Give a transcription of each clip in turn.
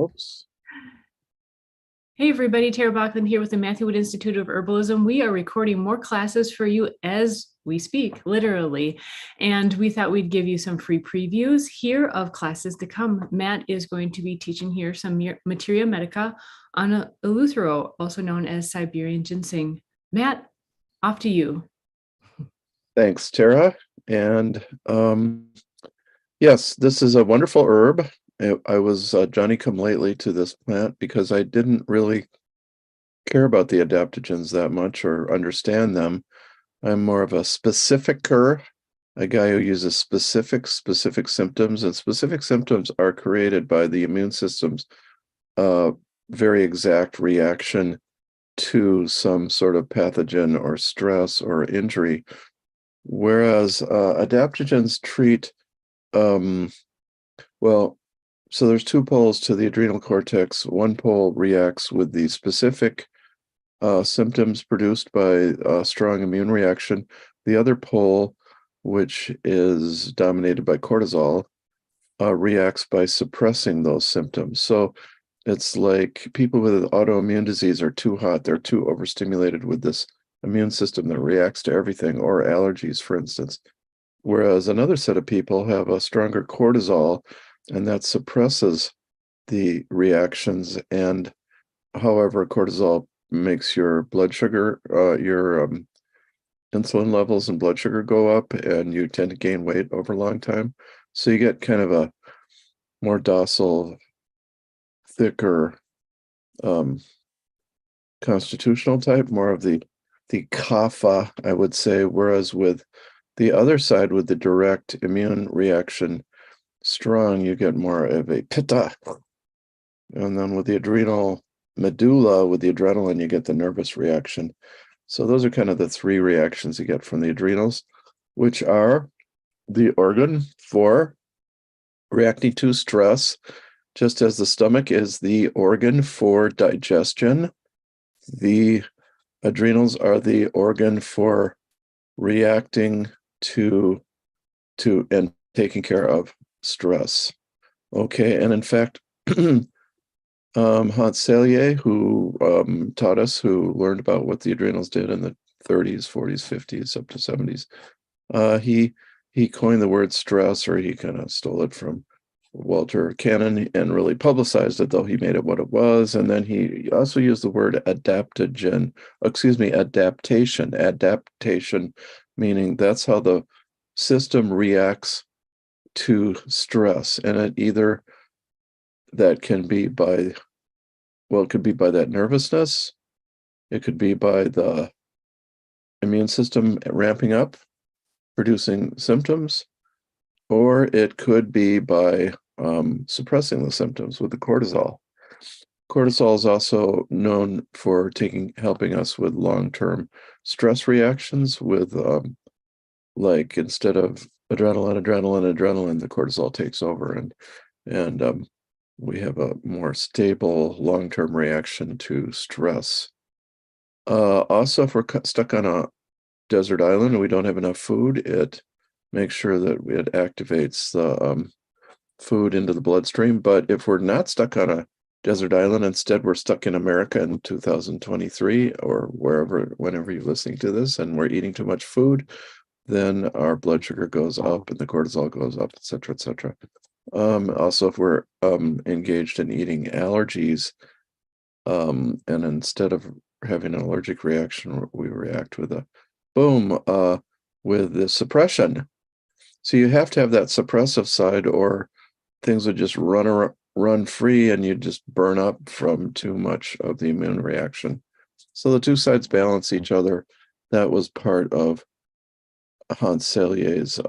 Oops. Hey everybody, Tara Bachman here with the Matthew Wood Institute of Herbalism. We are recording more classes for you as we speak, literally. And we thought we'd give you some free previews here of classes to come. Matt is going to be teaching here some materia medica on Eleuthero, also known as Siberian Ginseng. Matt, off to you. Thanks, Tara. And yes, this is a wonderful herb. I was Johnny come lately to this plant because I didn't really care about the adaptogens that much or understand them. I'm more of a specificer, a guy who uses specific symptoms, and specific symptoms are created by the immune system's very exact reaction to some sort of pathogen or stress or injury. Whereas adaptogens treat, well, so there's two poles to the adrenal cortex. One pole reacts with the specific symptoms produced by a strong immune reaction. The other pole, which is dominated by cortisol, reacts by suppressing those symptoms. So it's like people with autoimmune disease are too hot. They're too overstimulated with this immune system that reacts to everything, or allergies, for instance. Whereas another set of people have a stronger cortisol, and that suppresses the reactions. And however, cortisol makes your blood sugar, your insulin levels and blood sugar go up, and you tend to gain weight over a long time. So you get kind of a more docile, thicker, constitutional type, more of the kapha, I would say, whereas with the other side, with the direct immune reaction strong, you get more of a pitta. And then with the adrenal medulla, with the adrenaline, you get the nervous reaction. So those are kind of the three reactions you get from the adrenals, which are the organ for reacting to stress, just as the stomach is the organ for digestion. The adrenals are the organ for reacting to and taking care of stress. Okay, and in fact, Hans Selye, who taught us, who learned about what the adrenals did in the 30s, 40s, 50s, up to 70s, he coined the word stress, or he kind of stole it from Walter Cannon and really publicized it, though he made it what it was. And then he also used the word adaptation, meaning that's how the system reacts to stress. And it either that can be by, well, it could be by that nervousness, it could be by the immune system ramping up, producing symptoms, or it could be by suppressing the symptoms with the cortisol. Cortisol is also known for helping us with long-term stress reactions with like instead of adrenaline, the cortisol takes over, and we have a more stable long-term reaction to stress. Also, if we're stuck on a desert island and we don't have enough food, it makes sure that it activates the food into the bloodstream. But if we're not stuck on a desert island, instead we're stuck in America in 2023 or whenever you're listening to this, and we're eating too much food, then our blood sugar goes up and the cortisol goes up, etc., etc. Also, if we're engaged in eating allergies, and instead of having an allergic reaction, we react with a boom, with the suppression. So you have to have that suppressive side, or things would just run free and you just burn up from too much of the immune reaction. So the two sides balance each other. That was part of Hans Selye's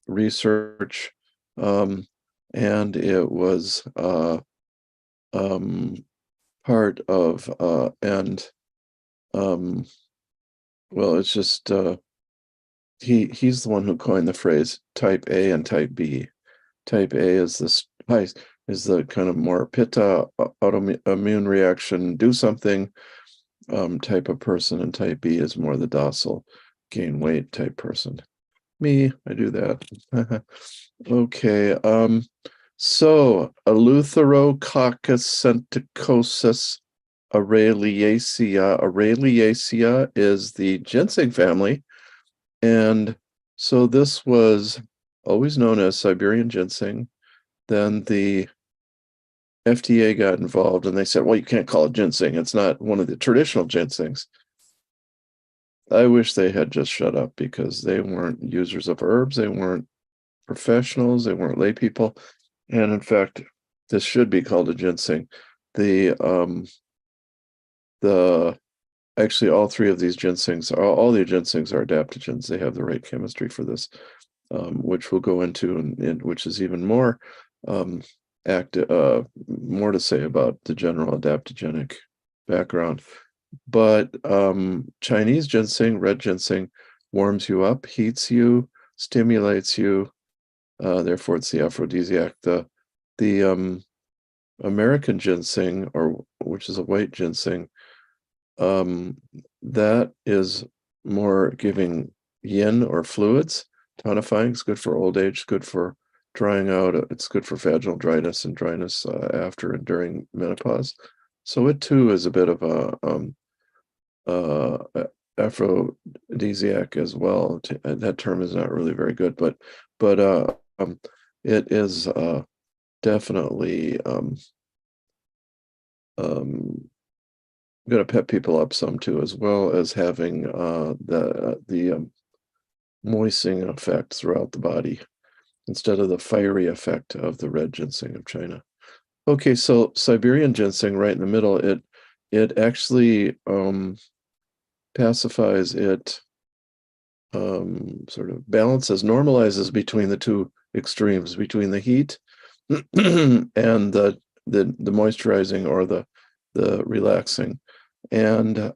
research, and it was part of well, it's just he's the one who coined the phrase type A and type B. Type A is the kind of more pitta, autoimmune reaction, do something type of person, and type B is more the docile, gain weight type person. Me, I do that. Okay. So, Eleutherococcus centicosus Aureliacea. Aureliacea is the ginseng family. And so this was always known as Siberian ginseng. Then the FDA got involved and they said, well, you can't call it ginseng. It's not one of the traditional ginsengs. I wish they had just shut up because they weren't users of herbs. They weren't professionals. They weren't lay people. And in fact, this should be called a ginseng. Actually, all three of these ginsengs, all the ginsengs are adaptogens. They have the right chemistry for this, which we'll go into, and which is even more more to say about the general adaptogenic background. But Chinese ginseng, red ginseng, warms you up, heats you, stimulates you. Therefore, it's the aphrodisiac. The American ginseng, which is a white ginseng, that is more giving yin or fluids, tonifying. It's good for old age, good for drying out. It's good for vaginal dryness and dryness after and during menopause. So it too is a bit of a aphrodisiac as well. That term is not really very good, but it is definitely going to pep people up some too, as well as having the moistening effect throughout the body instead of the fiery effect of the red ginseng of China. Okay, so Siberian ginseng right in the middle, it actually pacifies, it sort of balances, normalizes between the two extremes, between the heat and the moisturizing or the relaxing. And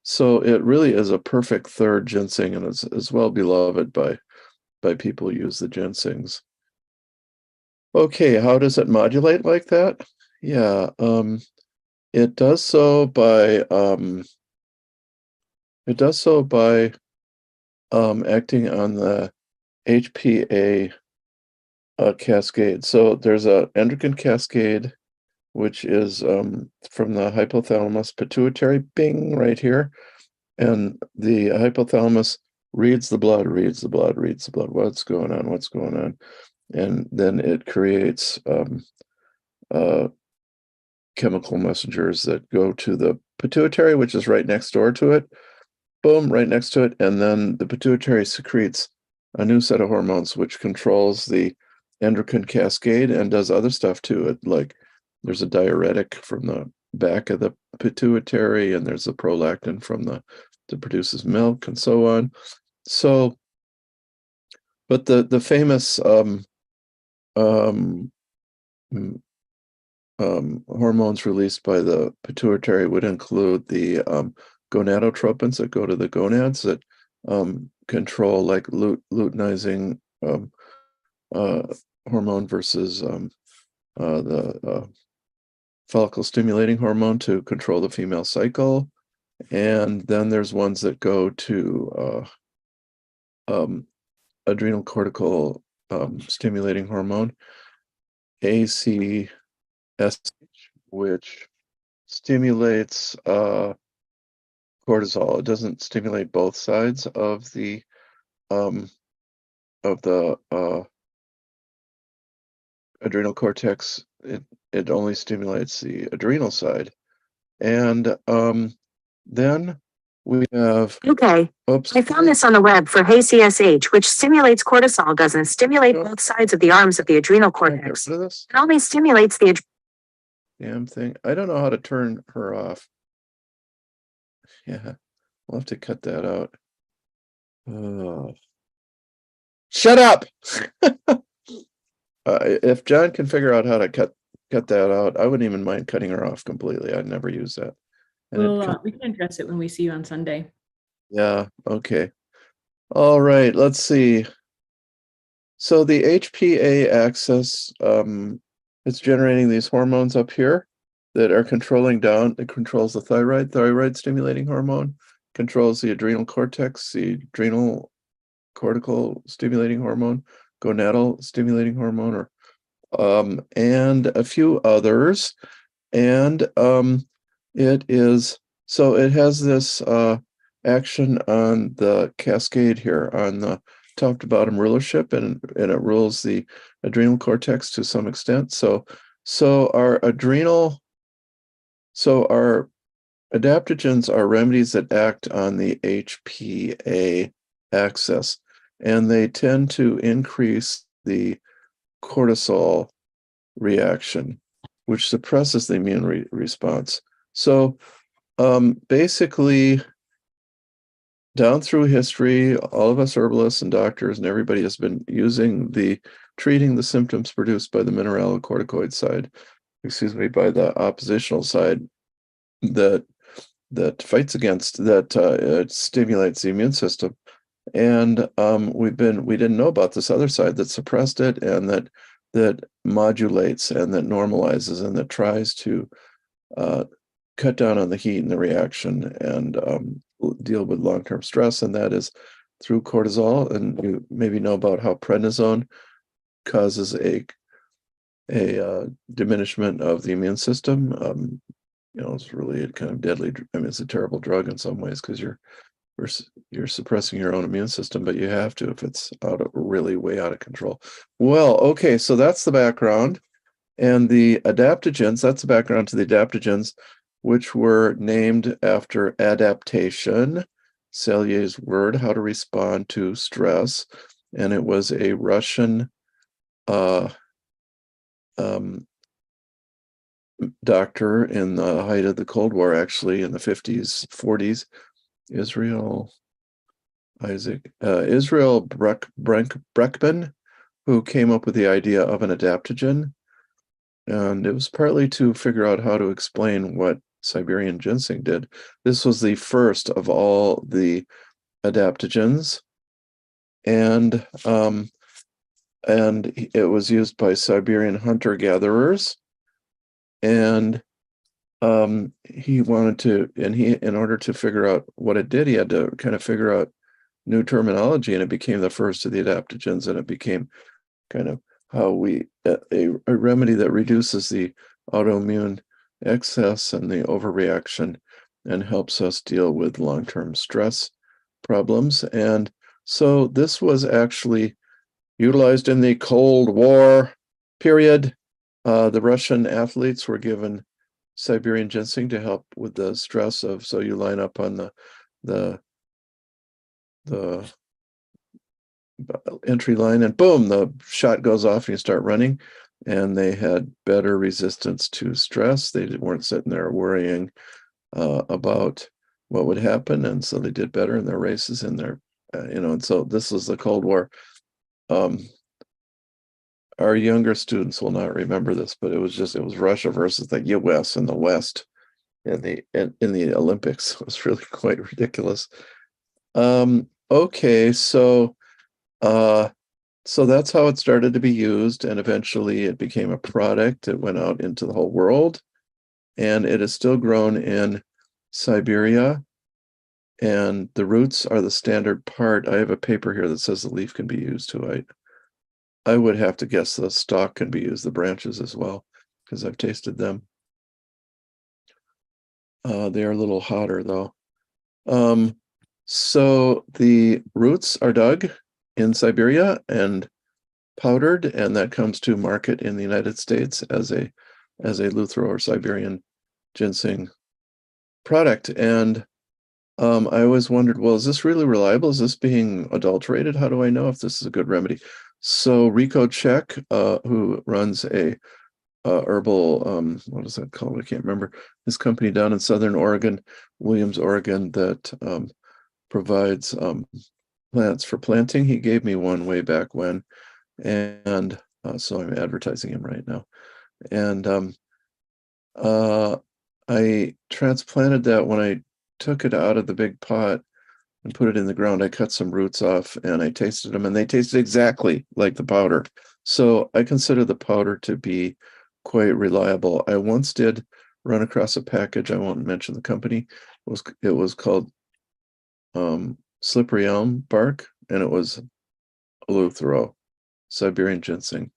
so it really is a perfect third ginseng, and it's well beloved by people who use the ginsengs. Okay, how does it modulate like that? Yeah, it does so by acting on the HPA cascade. So there's a endocrine cascade, which is from the hypothalamus pituitary, bing, right here. And the hypothalamus reads the blood. What's going on? And then it creates chemical messengers that go to the pituitary, which is right next door to it. Boom, right next to it. And then the pituitary secretes a new set of hormones, which controls the endocrine cascade and does other stuff to it. Like there's a diuretic from the back of the pituitary, and there's a prolactin from that produces milk, and so on. So, but the famous hormones released by the pituitary would include the gonadotropins that go to the gonads that control, like luteinizing hormone versus the follicle stimulating hormone to control the female cycle. And then there's ones that go to adrenal cortical stimulating hormone, ACSH, which stimulates cortisol. It doesn't stimulate both sides of the adrenal cortex. It only stimulates the adrenal side. And then we have, okay. Oops. I found this on the web for ACSH, which stimulates cortisol, doesn't stimulate both sides of the arms of the adrenal cortex. It only stimulates the damn thing. I don't know how to turn her off. Yeah, we'll have to cut that out. Oh. Shut up! If John can figure out how to cut that out, I wouldn't even mind cutting her off completely. I'd never use that. And we can address it when we see you on Sunday. Yeah, okay. All right, let's see. So the HPA axis, it's generating these hormones up here that are controlling down. It controls the thyroid stimulating hormone, controls the adrenal cortex, the adrenal cortical stimulating hormone, gonadal stimulating hormone, or and a few others. And it has this action on the cascade here on the top to bottom rulership, and it rules the adrenal cortex to some extent. So our adaptogens are remedies that act on the HPA axis, and they tend to increase the cortisol reaction, which suppresses the immune response. So basically, down through history, all of us herbalists and doctors and everybody has been treating the symptoms produced by the mineralocorticoid side, by the oppositional side that fights against, it stimulates the immune system. And we didn't know about this other side that suppressed it, and that modulates and that normalizes and that tries to cut down on the heat and the reaction and deal with long-term stress, and that is through cortisol. And you maybe know about how prednisone causes a diminishment of the immune system. It's really a kind of deadly. I mean, it's a terrible drug in some ways because you're suppressing your own immune system, but you have to if it's really way out of control. Well, okay, so that's the background. And the adaptogens, that's the background to the adaptogens, which were named after adaptation, Selye's word, how to respond to stress. And it was a Russian doctor in the height of the Cold War, actually, in the 50s, 40s, Israel Breckman, who came up with the idea of an adaptogen. And it was partly to figure out how to explain what Siberian ginseng did. This was the first of all the adaptogens, and it was used by Siberian hunter-gatherers. And he wanted to, in order to figure out what it did, he had to kind of figure out new terminology, and it became the first of the adaptogens, and it became kind of how a remedy that reduces the autoimmune excess and the overreaction and helps us deal with long-term stress problems. And so this was actually utilized in the Cold War period. The Russian athletes were given Siberian ginseng to help with the stress of, so you line up on the entry line, and boom, the shot goes off and you start running. And they had better resistance to stress. They weren't sitting there worrying about what would happen, and so they did better in their races and their and so this was the Cold War. Our younger students will not remember this, but it was Russia versus the US and the West in the Olympics. It was really quite ridiculous. Okay, so that's how it started to be used, and eventually it became a product. It went out into the whole world, and it is still grown in Siberia, and the roots are the standard part. I have a paper here that says the leaf can be used too. I would have to guess the stalk can be used, the branches as well, because I've tasted them. They are a little hotter though. So the roots are dug in Siberia and powdered, and that comes to market in the United States as a Eleuthero or Siberian ginseng product. And I always wondered, well, is this really reliable? Is this being adulterated? How do I know if this is a good remedy? So Rico Czech, who runs a herbal, what is that called? I can't remember. This company down in Southern Oregon, Williams, Oregon, that provides plants for planting. He gave me one way back when, and so I'm advertising him right now. And I transplanted that when I took it out of the big pot and put it in the ground. I cut some roots off and I tasted them, and they tasted exactly like the powder. So I consider the powder to be quite reliable. I once did run across a package, I won't mention the company. It was called slippery elm bark, and it was Eleuthero, Siberian ginseng.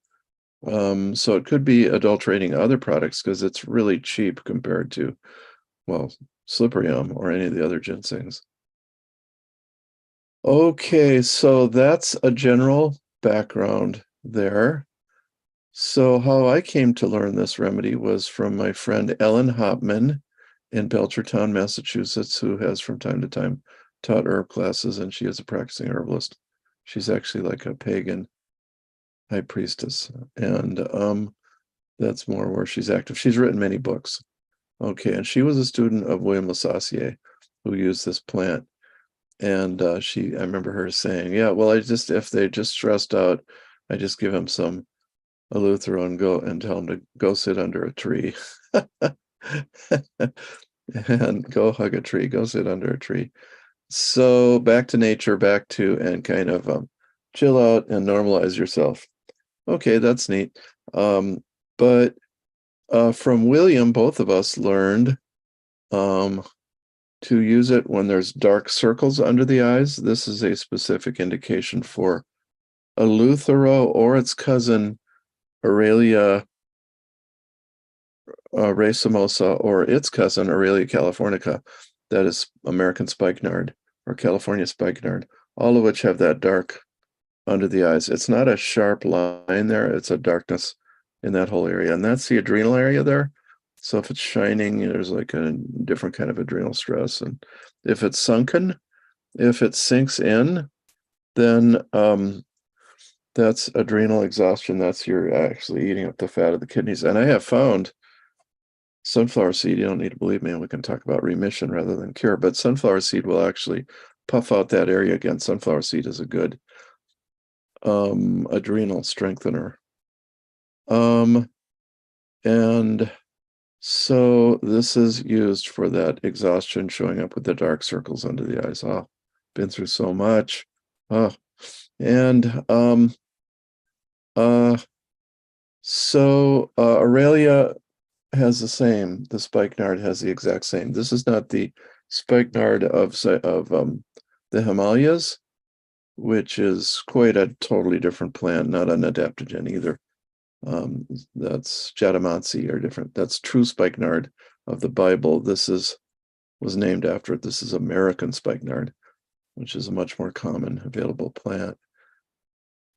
So it could be adulterating other products because it's really cheap compared to, well, Slipperium or any of the other ginsengs. Okay, so that's a general background there. So how I came to learn this remedy was from my friend Ellen Hopman in Belchertown, Massachusetts, who has from time to time taught herb classes, and she is a practicing herbalist. She's actually like a pagan high priestess, and that's more where she's active. She's written many books. Okay, and she was a student of William Lasassier, who used this plant. And I remember her saying, yeah, well, if they just stressed out, I just give them some Eleuthero and go and tell them to go sit under a tree and go hug a tree, go sit under a tree. So back to nature, and kind of chill out and normalize yourself. Okay, that's neat. But from William, both of us learned to use it when there's dark circles under the eyes. This is a specific indication for Eleuthero or its cousin Aurelia racemosa or its cousin Aurelia californica, that is American spikenard or California spikenard, all of which have that dark under the eyes. It's not a sharp line there, it's a darkness in that whole area, and that's the adrenal area there. So if it's shining, there's like a different kind of adrenal stress, and if it's sunken, if it sinks in, then that's adrenal exhaustion. That's you're actually eating up the fat of the kidneys. And I have found sunflower seed, you don't need to believe me, and we can talk about remission rather than cure, but sunflower seed will actually puff out that area again. Sunflower seed is a good adrenal strengthener. And so this is used for that exhaustion showing up with the dark circles under the eyes. Oh, been through so much. Oh, and Aurelia has the same. The spikenard has the exact same. This is not the spikenard of the Himalayas, which is quite a totally different plant, not an adaptogen either. That's Jatamansi or different. That's true spikenard of the Bible. This was named after it. This is American spikenard, which is a much more common available plant.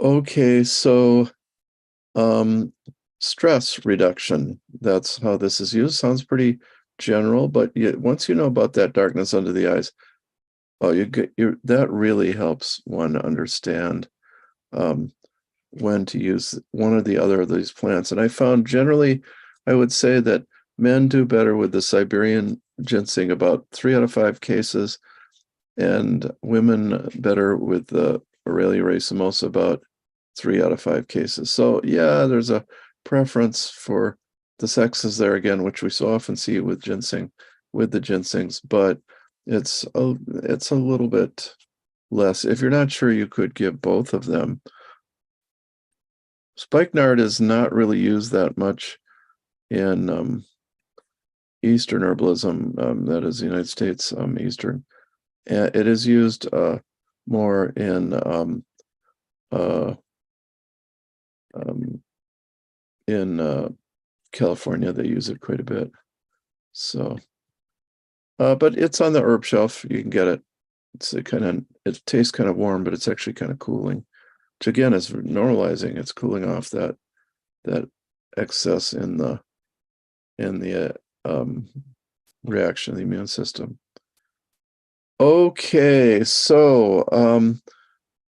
Okay, so stress reduction, that's how this is used. Sounds pretty general, but once you know about that darkness under the eyes, oh, that really helps one understand when to use one or the other of these plants. And I found generally, I would say that men do better with the Siberian ginseng, about 3 out of 5 cases, and women better with the Aurelia racemosa, about 3 out of 5 cases. So yeah, there's a preference for the sexes there again, which we so often see with ginseng, with the ginsengs, but it's a little bit less. If you're not sure, you could give both of them. Spikenard is not really used that much in Eastern herbalism, that is the United States Eastern. It is used more in California. They use it quite a bit. So, but it's on the herb shelf. You can get it. It tastes kind of warm, but it's actually kind of cooling. Which again is normalizing. It's cooling off that excess in the reaction of the immune system. Okay, so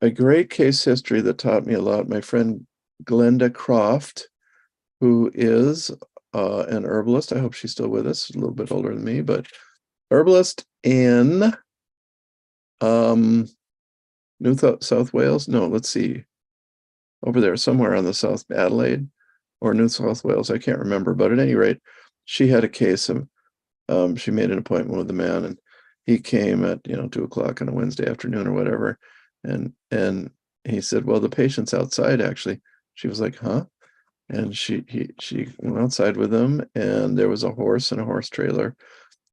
a great case history that taught me a lot. My friend Glenda Croft, who is an herbalist. I hope she's still with us. A little bit older than me, but herbalist in South Wales. No, let's see. Over there, somewhere on the South Adelaide or New South Wales. I can't remember, but at any rate, she had a case of, she made an appointment with the man, and he came at 2:00 on a Wednesday afternoon or whatever, and he said, well, the patient's outside actually. She was like, huh? And she went outside with him, and there was a horse and a horse trailer,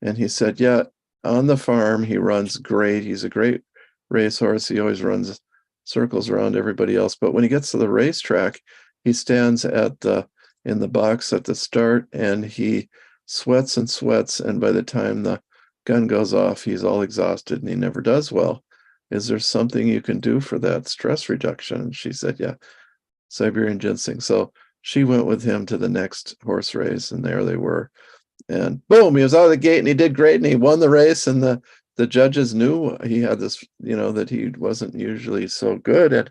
and he said, yeah, on the farm he runs great. He's a great racehorse. He always runs circles around everybody else, but when he gets to the racetrack, he stands in the box at the start, and he sweats and sweats, and by the time the gun goes off, he's all exhausted and he never does well. Is there something you can do for that stress reduction? And she said, yeah, Siberian ginseng. So she went with him to the next horse race, and there they were. And boom, he was out of the gate and he did great and he won the race. And the judges knew he had this, that he wasn't usually so good at.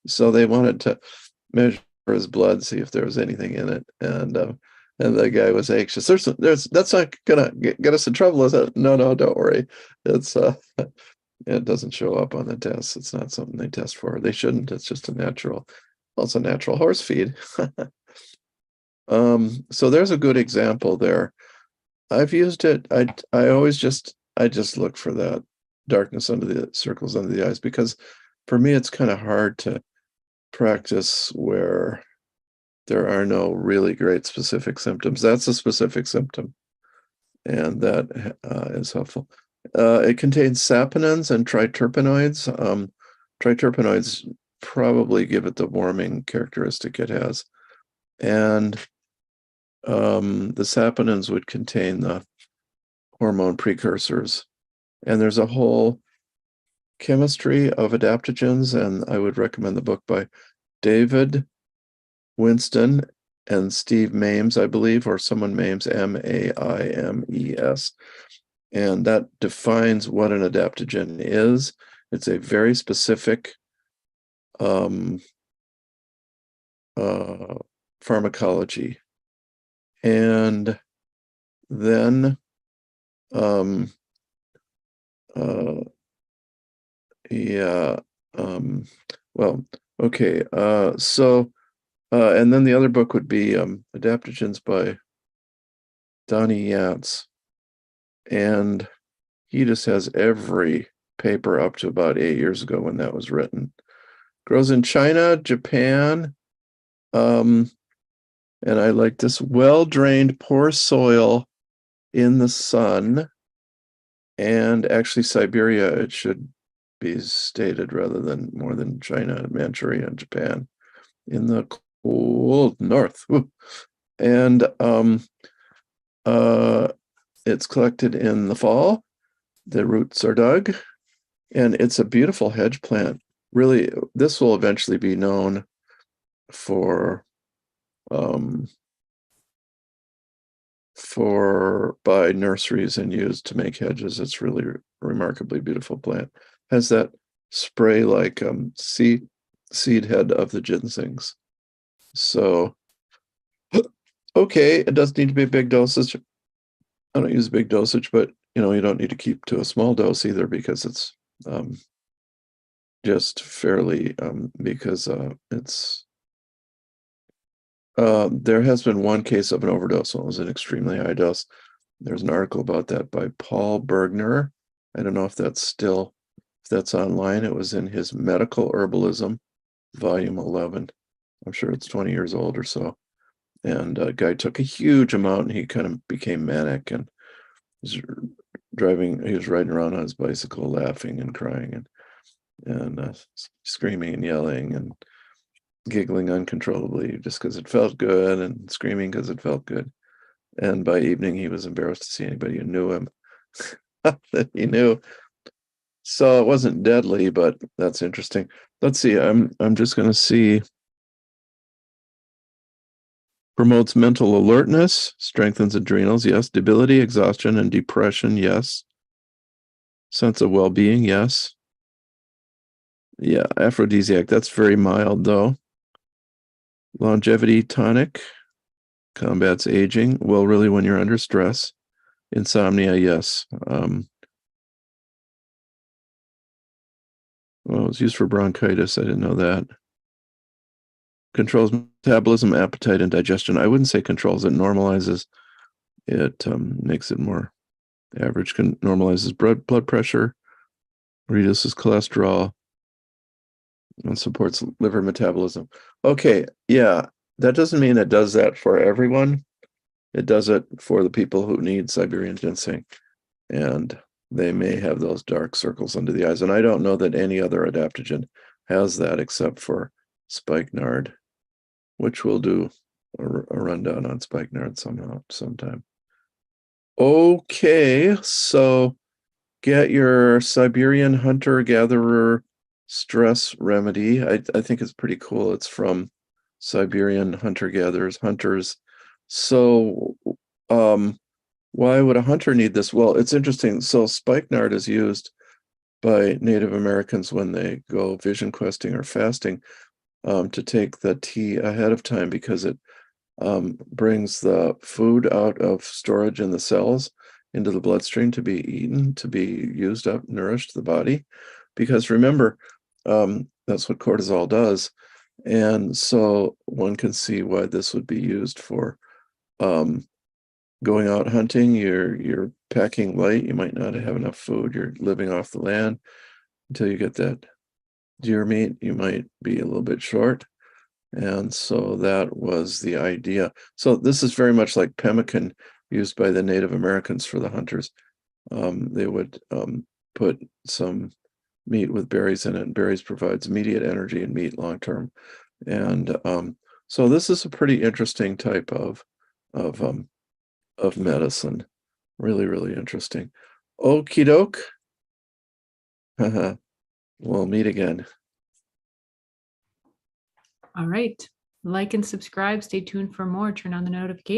So they wanted to measure his blood, see if there was anything in it. And the guy was anxious. That's not gonna get us in trouble, is it? No, don't worry. It's it doesn't show up on the test. It's not something they test for. They shouldn't. It's just a natural horse feed. So there's a good example there. I've used it. I just look for that darkness under the circles under the eyes, because for me it's kind of hard to practice where there are no really great specific symptoms. That's a specific symptom, and that is helpful. It contains saponins and triterpenoids. Triterpenoids probably give it the warming characteristic it has, and the saponins would contain the hormone precursors. And there's a whole chemistry of adaptogens, and I would recommend the book by David Winston and Steve Mames, I believe, or someone Mames, Maimes. And that defines what an adaptogen is. It's a very specific pharmacology. And then and then the other book would be Adaptogens by Donnie Yatz, and he just has every paper up to about 8 years ago when that was written. Grows in China, Japan, and I like this well-drained, poor soil in the sun, and actually Siberia, it should be stated, rather than more than China, Manchuria, and Japan, in the cold north. And it's collected in the fall. The roots are dug, and it's a beautiful hedge plant. Really, this will eventually be known by nurseries and used to make hedges. It's really remarkably beautiful plant. Has that spray like seed head of the ginsengs. So okay, it does need to be a big dosage. I don't use a big dosage, but you don't need to keep to a small dose either, because it's just fairly because it's there has been one case of an overdose. It was an extremely high dose. There's an article about that by Paul Bergner. I don't know if that's online. It was in his Medical Herbalism, volume 11. I'm sure it's 20 years old or so. And a guy took a huge amount, and he kind of became manic, and he was riding around on his bicycle, laughing and crying and screaming and yelling and giggling uncontrollably just because it felt good, and screaming because it felt good. And by evening, he was embarrassed to see anybody who knew him that he knew. So it wasn't deadly, but that's interesting. Let's see. I'm just going to see. Promotes mental alertness, strengthens adrenals, yes. Debility, exhaustion, and depression, yes. Sense of well-being, yes. Yeah, aphrodisiac, that's very mild though. Longevity tonic, combats aging. Well, really, when you're under stress. Insomnia, yes. Well, it's used for bronchitis. I didn't know that. Controls metabolism, appetite, and digestion. I wouldn't say controls it, normalizes. It makes it more average, normalizes blood pressure, reduces cholesterol, and supports liver metabolism. Okay, yeah, that doesn't mean it does that for everyone. It does it for the people who need Siberian ginseng, and they may have those dark circles under the eyes. And I don't know that any other adaptogen has that except for spikenard. which we'll do a rundown on spikenard sometime. Okay, so get your Siberian hunter-gatherer stress remedy. I think it's pretty cool. It's from Siberian hunters. So why would a hunter need this? Well, it's interesting. So spikenard is used by Native Americans when they go vision questing or fasting to take the tea ahead of time, because it brings the food out of storage in the cells into the bloodstream to be eaten, to be used up, nourished the body. Because remember, that's what cortisol does. And so one can see why this would be used for going out hunting. You're packing light, you might not have enough food, you're living off the land until you get that deer meat, you might be a little bit short. And so that was the idea. So this is very much like pemmican used by the Native Americans for the hunters. They would put some meat with berries in it, and berries provides immediate energy and meat long term. And so this is a pretty interesting type of medicine. Really, really interesting. Okie doke. We'll meet again. All right. Like and subscribe. Stay tuned for more. Turn on the notifications.